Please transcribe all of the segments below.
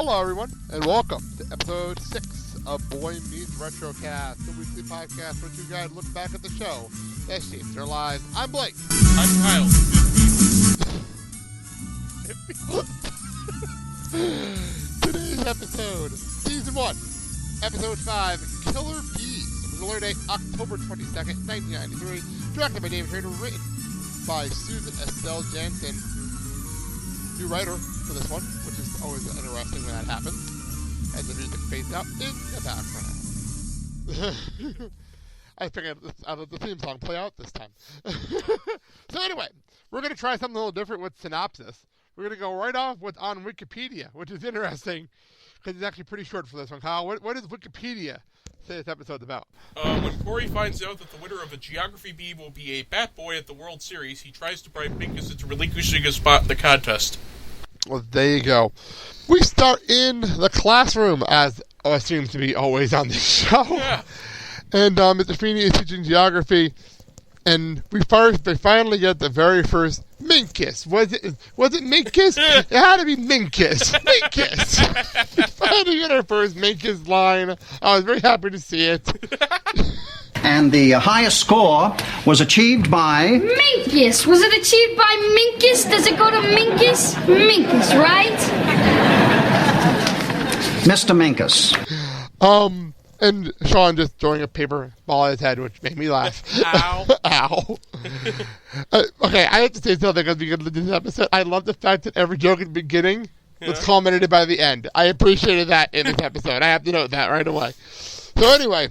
Hello, everyone, and welcome to episode 6 of Boy Meets Retrocast, the weekly podcast where two guys look back at the show that shaped their lives. I'm Blake. I'm Kyle. Today's episode, Season 1, Episode 5, Killer Bees, was air date October 22nd, 1993, directed by David Trader, written by Susan Estelle Jansen, new writer for this one, which is always interesting when that happens, as the music fades out in the background. I figured out of the theme song play out this time. So anyway, we're going to try something a little different with synopsis. We're going to go right off what's on Wikipedia, which is interesting, because it's actually pretty short for this one. Kyle, what does Wikipedia say this episode's about? When Cory finds out that the winner of a geography bee will be a bat boy at the World Series, he tries to bribe Minkus into relinquishing his spot in the contest. Well, there you go. We start in the classroom, as seems to be always on this show. Yeah. And Mr. Feeney is teaching geography, and they finally get the very first Minkus. Was it Minkus? It had to be Minkus. Minkus. We finally get our first Minkus line. I was very happy to see it. And the highest score was achieved by... Minkus! Was it achieved by Minkus? Does it go to Minkus? Minkus, right? Mr. Minkus. And Sean just throwing a paper ball at his head, which made me laugh. Ow. Ow. Okay, I have to say something at the beginning of this episode. I love the fact that every joke at the beginning was commented by the end. I appreciated that in this episode. I have to note that right away. So anyway,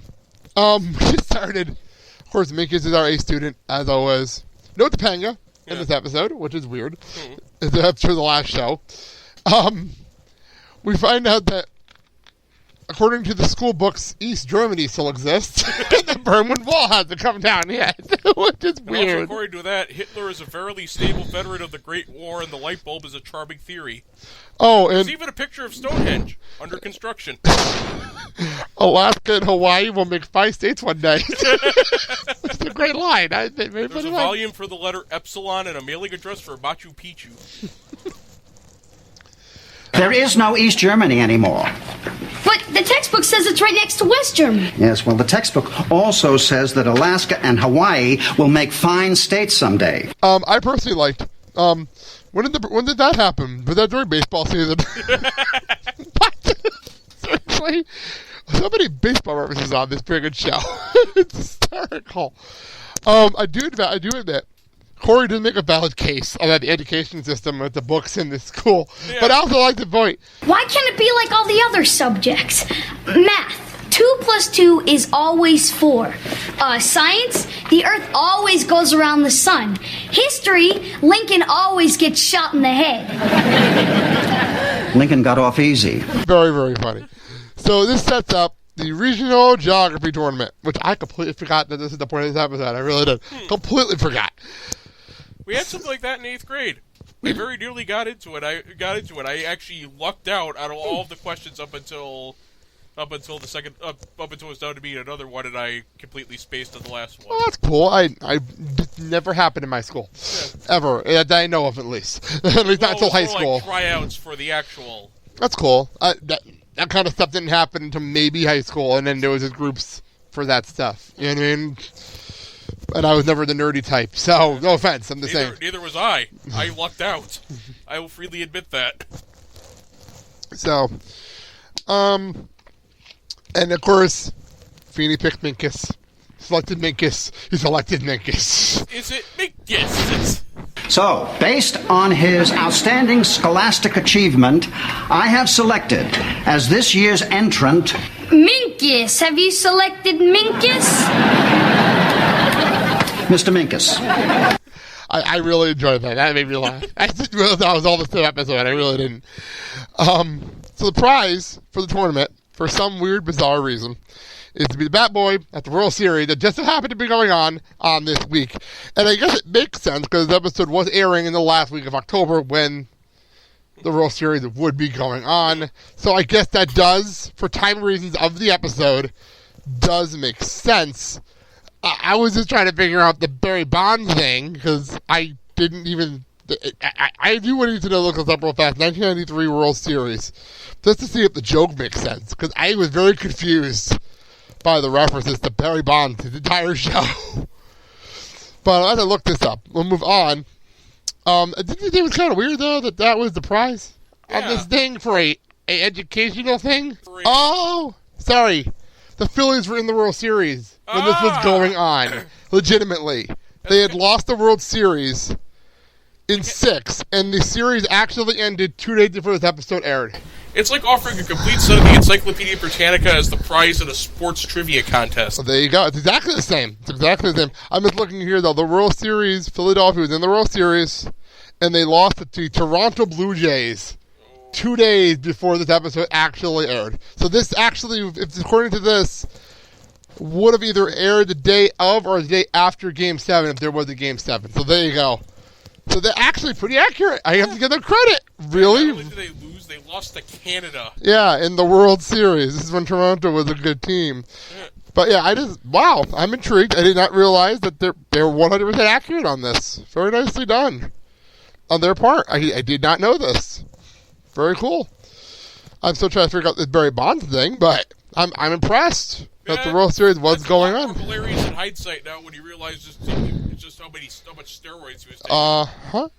we started. Of course, Minkus is our A student, as always. No Topanga in this episode, which is weird. That's for the last show. We find out that, according to the school books, East Germany still exists, and the Berlin Wall hasn't come down yet, which is weird. Also, according to that, Hitler is a verily stable veteran of the Great War, and the light bulb is a charming theory. Oh, and there's even a picture of Stonehenge under construction. Alaska and Hawaii will make 5 states one day. It's a great line. There's a volume for the letter Epsilon and a mailing address for Machu Picchu. There is no East Germany anymore. But the textbook says it's right next to West Germany. Yes, well, the textbook also says that Alaska and Hawaii will make fine states someday. I personally liked. When did that happen? Was that during baseball season? What? Seriously? So many baseball references on this pretty good show. It's hysterical. I do admit, Cory did make a valid case about the education system with the books in this school. Yeah. But I also like the point. Why can't it be like all the other subjects? Math, 2 plus 2 is always 4. Science, the Earth always goes around the sun. History, Lincoln always gets shot in the head. Lincoln got off easy. Very, very funny. So this sets up the regional geography tournament, which I completely forgot that this is the point of this episode. I really did. Completely forgot. We had something like that in 8th grade. I very nearly got into it. I actually lucked out of all of the questions up until it was down to me another one, and I completely spaced on the last one. Oh, that's cool. I never happened in my school. Yeah. Ever. That I know of, at least. At least not until high school. Like tryouts for the actual... That's cool. That kind of stuff didn't happen until maybe high school, and then there was just groups for that stuff. You know what I mean? And I was never the nerdy type, so no offense, I'm the same. Neither was I. I lucked out. I will freely admit that. So, and of course, Feeney picked Minkus. Selected Minkus. He selected Minkus. Is it Minkus? So, based on his outstanding scholastic achievement, I have selected as this year's entrant... Minkus! Have you selected Minkus? Mr. Minkus. I really enjoyed that. That made me laugh. I didn't realize that was all the same episode. I really didn't. So the prize for the tournament, for some weird, bizarre reason, is to be the Bat Boy at the World Series that just so happened to be going on this week. And I guess it makes sense because the episode was airing in the last week of October when the World Series would be going on. So I guess that does, for time reasons of the episode, does make sense. I was just trying to figure out the Barry Bonds thing because I didn't even I do want you to look this up real fast. 1993 World Series, just to see if the joke makes sense, because I was very confused by the references to Barry Bonds his entire show. But as I look this up, we'll move on. Didn't you think it was kind of weird though that was the prize on this thing for a educational thing? Oh, sorry, the Phillies were in the World Series when this was going on. Legitimately, they had lost the World Series in 6, and the series actually ended 2 days before this episode aired. It's like offering a complete set of the Encyclopedia Britannica as the prize in a sports trivia contest. Well, there you go. It's exactly the same. I'm just looking here, though. The World Series, Philadelphia was in the World Series, and they lost it to Toronto Blue Jays 2 days before this episode actually aired. So this actually, if according to this, would have either aired the day of or the day after Game 7 if there was a Game 7. So there you go. So they're actually pretty accurate. I have to give them credit. Really? Not only did they lose, they lost to Canada. Yeah, in the World Series. This is when Toronto was a good team. But yeah, I'm intrigued. I did not realize that they're 100% accurate on this. Very nicely done on their part. I did not know this. Very cool. I'm still trying to figure out this Barry Bonds thing, but I'm impressed that the World Series was going on. Hilarious in hindsight now when you realize just how much steroids he was taking.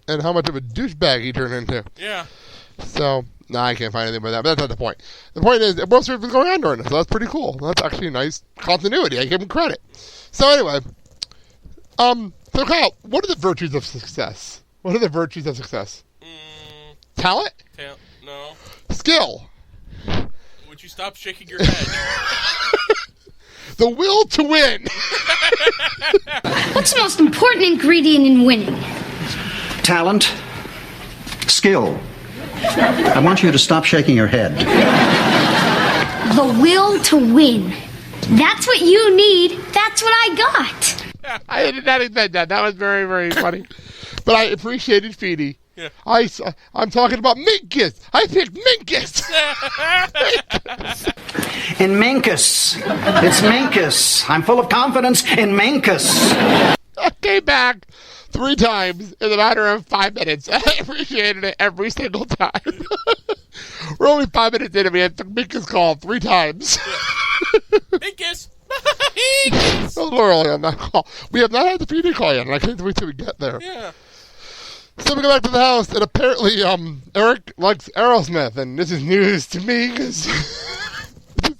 And how much of a douchebag he turned into. Yeah. So, I can't find anything about that, but that's not the point. The point is, the World Series was going on during this, so that's pretty cool. That's actually a nice continuity. I give him credit. So anyway, so Kyle, what are the virtues of success? Talent? No. Skill. Would you stop shaking your head? The will to win. What's the most important ingredient in winning? Talent. Skill. I want you to stop shaking your head. The will to win. That's what you need. That's what I got. I did not expect that. That was very, very funny. But I appreciated Feedy. Yeah. I'm talking about Minkus. I picked Minkus. In Minkus. It's Minkus. I'm full of confidence in Minkus. I came back 3 times in a matter of 5 minutes. I appreciated it every single time. We're only 5 minutes in and we had Minkus call 3 times. Minkus! Minkus! A little early on that call. We have not had the Feedy call yet, and I can't wait till we get there. Yeah. So we go back to the house, and apparently Eric likes Aerosmith, and this is news to me because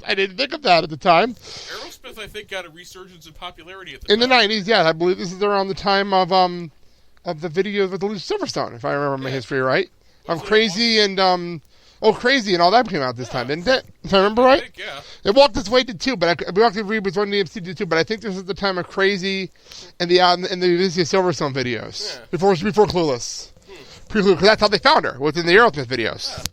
I didn't think of that at the time. Aerosmith, I think, got a resurgence in popularity at the time. In the 90s, yeah. I believe this is around the time of the videos with Lucy Silverstone, if I remember my history right. Crazy and Crazy and all that came out this time, didn't it? If I remember right? I think, yeah. It walked its way to 2, but Walked Its Way was one DMC did 2, but I think this is the time of Crazy and the Lucy Silverstone videos. Yeah. Before Clueless. Pre-Clueless, because that's how they found her, was in the Aerosmith videos.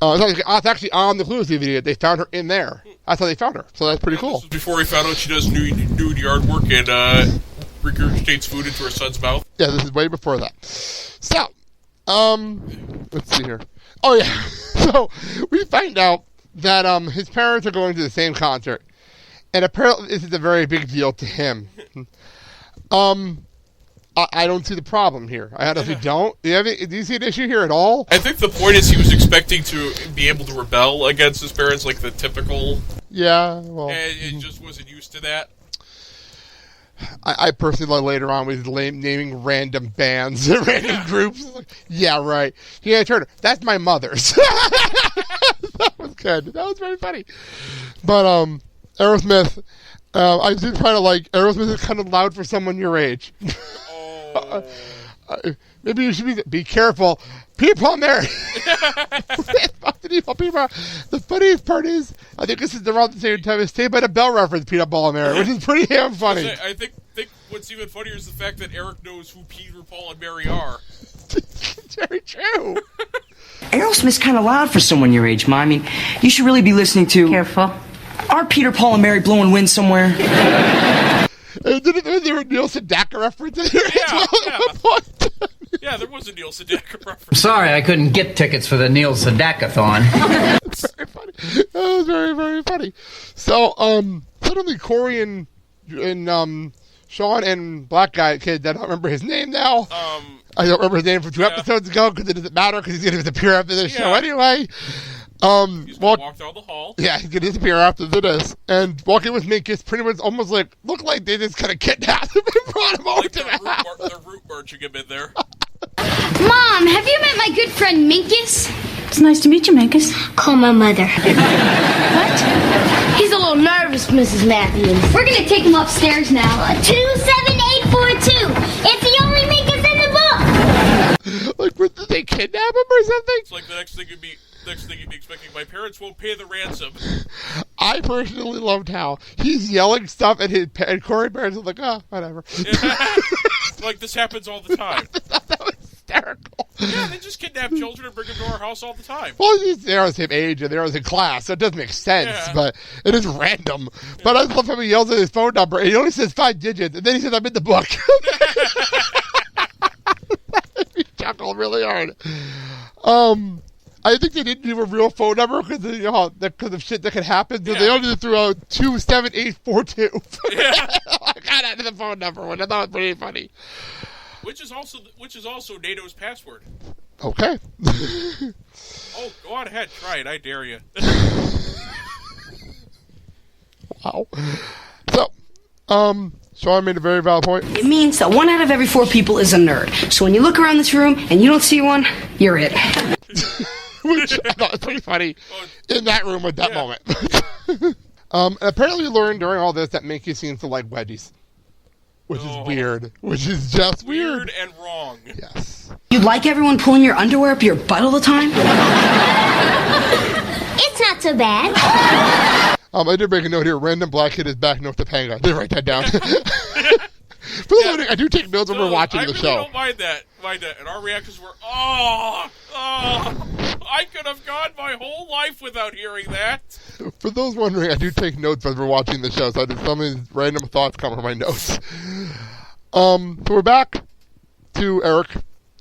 It's actually on the Clueless video. They found her in there. That's how they found her. So that's pretty cool. This was before we found out she does nude yard work and regurgitates food into her son's mouth. Yeah, this is way before that. So, let's see here. Oh, yeah. So, we find out that his parents are going to the same concert. And apparently this is a very big deal to him. I don't see the problem here. I honestly don't. Do you see an issue here at all? I think the point is he was expecting to be able to rebel against his parents like the typical... Yeah, well... And it just wasn't used to that. I personally like later on with naming random bands and random groups. Yeah, right. Yeah, Turner. That's my mother's. That was good. That was very funny. But Aerosmith, I did kind of like Aerosmith is kind of loud for someone your age. Maybe you should be careful. Peter Palmieri. The funniest part is, I think this is around the same time as Saved by the Bell reference Peter Palmieri, which is pretty damn funny. I think what's even funnier is the fact that Eric knows who Peter, Paul, and Mary are. It's very true. Aerosmith's kind of loud for someone your age, Ma. I mean, you should really be listening to... Careful. Are Peter, Paul, and Mary blowing wind somewhere? Didn't there a Neil Sedaka reference in here as well at one point? Yeah, there was a Neil Sedaka reference. I'm sorry I couldn't get tickets for the Neil Sedaka-thon. Very funny. That was very, very funny. So, suddenly Cory and Sean and black guy kid, I don't remember his name now. I don't remember his name from 2 episodes ago because it doesn't matter because he's going to disappear after this show anyway. He's going to walk down the hall. Yeah, he's going to disappear after this. And walking with Minkus pretty much almost looked like they just kind of kidnapped him and brought him over to the house. They're root marching him in there. Mom, have you met my good friend Minkus? It's nice to meet you, Minkus. Call my mother. What? He's a little nervous, Mrs. Matthews. We're going to take him upstairs now. 27842. It's the only Minkus in the book. Like, did they kidnap him or something? It's like the next thing you'd be expecting. My parents won't pay the ransom. I personally loved how he's yelling stuff and Cory parents are like, oh, whatever. Like this happens all the time. That was hysterical. Yeah, they just kidnap children and bring them to our house all the time. Well, they're the same age and they're in class, so it doesn't make sense, but it is random. But I love how he yells at his phone number and he only says 5 digits, and then he says, I'm in the book. He chuckled really hard. I think they didn't do a real phone number because of shit that could happen. So they only threw out 27842. I got out of the phone number, which I thought was pretty funny. Which is also NATO's password. Okay. Oh, go on ahead, try it. I dare you. Wow. So, Sean made a very valid point. It means that 1 out of every 4 people is a nerd. So when you look around this room and you don't see one, you're it. Which I thought was pretty funny in that room at that moment. And apparently we learned during all this that Minky seems to like wedgies. Which is weird. Which is just weird. And wrong. Yes. You'd like everyone pulling your underwear up your butt all the time? It's not so bad. I did make a note here. Random black kid is back North Topanga. I did write that down. For the loading, I do take notes when we're watching the show. I don't mind that. And our reactions were, I could have gone my whole life without hearing that. For those wondering, I do take notes as we're watching the show, so I did some of these random thoughts come from my notes. So we're back to Eric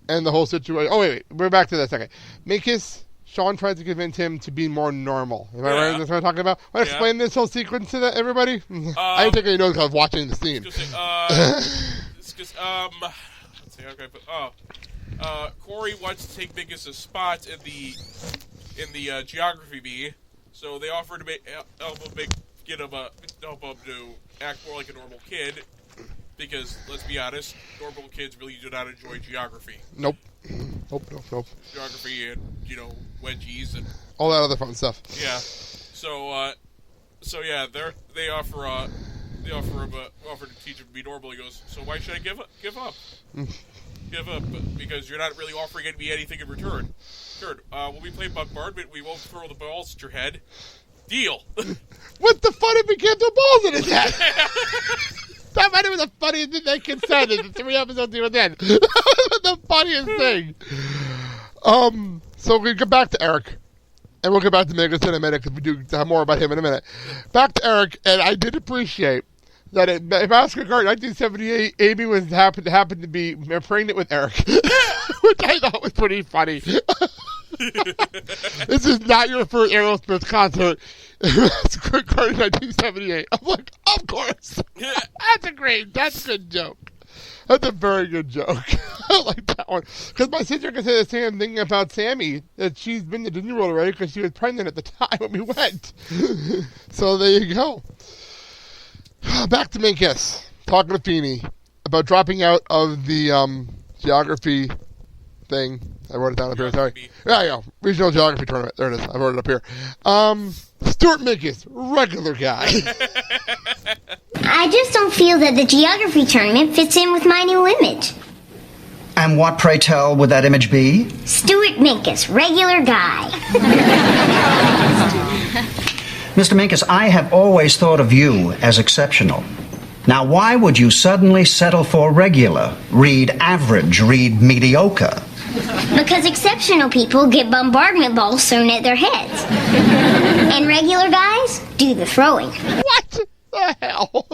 and the whole situation. Oh, wait. We're back to that second. Minkus, Sean tries to convince him to be more normal. Am I right? That's what I'm talking about? Want to explain this whole sequence to everybody? I didn't take any notes because I was watching the scene. Cory wants to take Minkus' spot in the geography bee, so they offer to help him to act more like a normal kid. Because let's be honest, normal kids really do not enjoy geography. Nope. Geography and wedgies and all that other fun stuff. Yeah. So yeah, they offer to teach him to be normal. He goes, so why should I give up? Give up because you're not really offering me anything in return. Sure. When we play bombardment, we won't throw the balls at your head. Deal. What the fun if we can't throw balls in his head? That might have been the funniest thing they could say in the 3 episodes he was in. That was the funniest thing. So we get back to Eric. And we'll get back to Minkus in a minute because we do have more about him in a minute. Back to Eric, and I did appreciate that in Massacre Garden 1978, Amy was happened to be pregnant with Eric, which I thought was pretty funny. This is not your first Aerosmith concert. Massacre Garden 1978. I'm like, of course. That's a good joke. That's a very good joke. I like that one. Because my sister can say the same thing about Sammy, that she's been to Disney World already because she was pregnant at the time when we went. So there you go. Back to Minkus, talking to Feeney about dropping out of the geography thing. I wrote it down up here, sorry. Yeah, regional geography tournament. There it is. I wrote it up here. Stuart Minkus, regular guy. I just don't feel that the geography tournament fits in with my new image. And what, pray tell, would that image be? Stuart Minkus, regular guy. Mr. Minkus, I have always thought of you as exceptional. Now, why would you suddenly settle for regular? Read average, read mediocre. Because exceptional people get bombardment balls thrown at their heads. And regular guys do the throwing. What the hell?